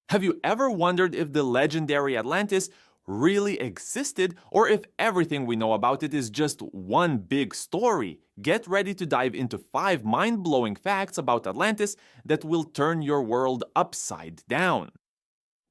Have you ever wondered if the legendary Atlantis really existed or if everything we know about it is just one big story? Get ready to dive into 5 mind-blowing facts about Atlantis that will turn your world upside down.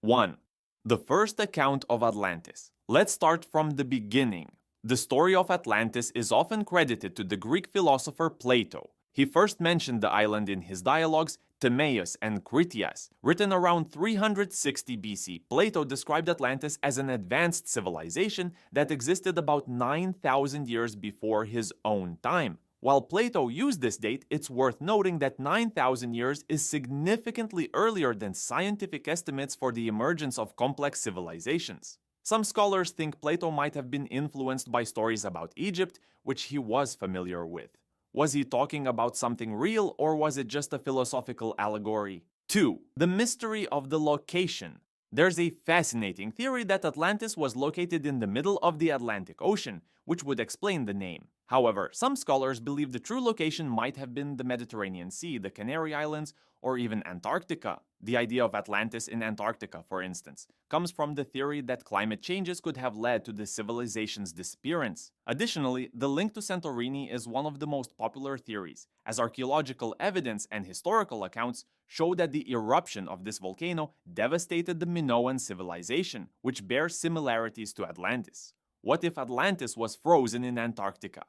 1. The first account of Atlantis. Let's start from the beginning. The story of Atlantis is often credited to the Greek philosopher Plato. He first mentioned the island in his dialogues Timaeus and Critias, written around 360 BC. Plato described Atlantis as an advanced civilization that existed about 9,000 years before his own time. While Plato used this date, it's worth noting that 9,000 years is significantly earlier than scientific estimates for the emergence of complex civilizations. Some scholars think Plato might have been influenced by stories about Egypt, which he was familiar with. Was he talking about something real, or was it just a philosophical allegory? 2. The mystery of the location. There's a fascinating theory that Atlantis was located in the middle of the Atlantic Ocean, which would explain the name. However, some scholars believe the true location might have been the Mediterranean Sea, the Canary Islands, or even Antarctica. The idea of Atlantis in Antarctica, for instance, comes from the theory that climate changes could have led to the civilization's disappearance. Additionally, the link to Santorini is one of the most popular theories, as archaeological evidence and historical accounts show that the eruption of this volcano devastated the Minoan civilization, which bears similarities to Atlantis. What if Atlantis was frozen in Antarctica?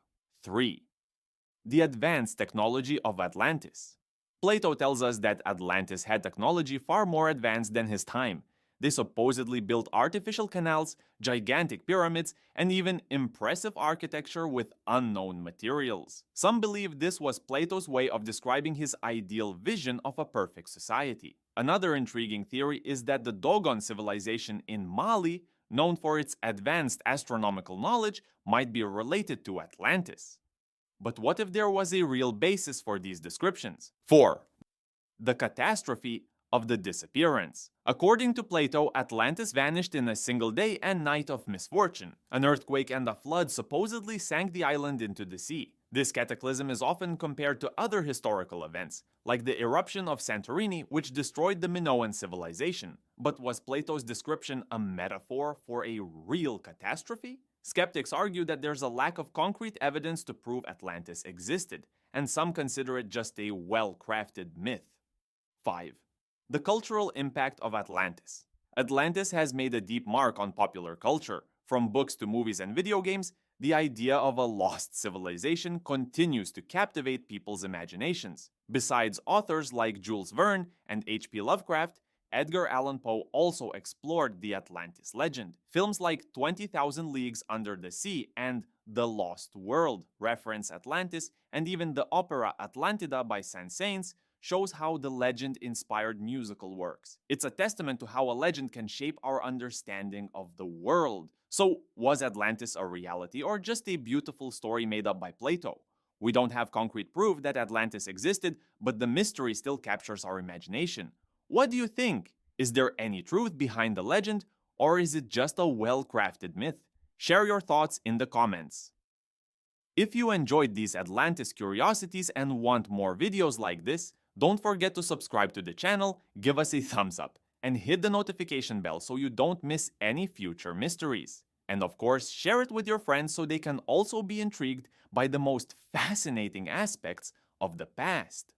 3. The advanced technology of Atlantis. Plato tells us that Atlantis had technology far more advanced than his time. They supposedly built artificial canals, gigantic pyramids, and even impressive architecture with unknown materials. Some believe this was Plato's way of describing his ideal vision of a perfect society. Another intriguing theory is that the Dogon civilization in Mali, known for its advanced astronomical knowledge, might be related to Atlantis. But what if there was a real basis for these descriptions? 4. The catastrophe of the disappearance. According to Plato, Atlantis vanished in a single day and night of misfortune. An earthquake and a flood supposedly sank the island into the sea. This cataclysm is often compared to other historical events, like the eruption of Santorini, which destroyed the Minoan civilization. But was Plato's description a metaphor for a real catastrophe? Skeptics argue that there's a lack of concrete evidence to prove Atlantis existed, and some consider it just a well-crafted myth. 5. The cultural impact of Atlantis. Atlantis has made a deep mark on popular culture. From books to movies and video games, the idea of a lost civilization continues to captivate people's imaginations. Besides authors like Jules Verne and H.P. Lovecraft, Edgar Allan Poe also explored the Atlantis legend. Films like 20,000 Leagues Under the Sea and The Lost World reference Atlantis, and even the opera Atlantida by Saint-Saëns shows how the legend inspired musical works. It's a testament to how a legend can shape our understanding of the world. So, was Atlantis a reality or just a beautiful story made up by Plato? We don't have concrete proof that Atlantis existed, but the mystery still captures our imagination. What do you think? Is there any truth behind the legend, or is it just a well-crafted myth? Share your thoughts in the comments. If you enjoyed these Atlantis curiosities and want more videos like this, don't forget to subscribe to the channel, give us a thumbs up, and hit the notification bell so you don't miss any future mysteries. And of course, share it with your friends so they can also be intrigued by the most fascinating aspects of the past.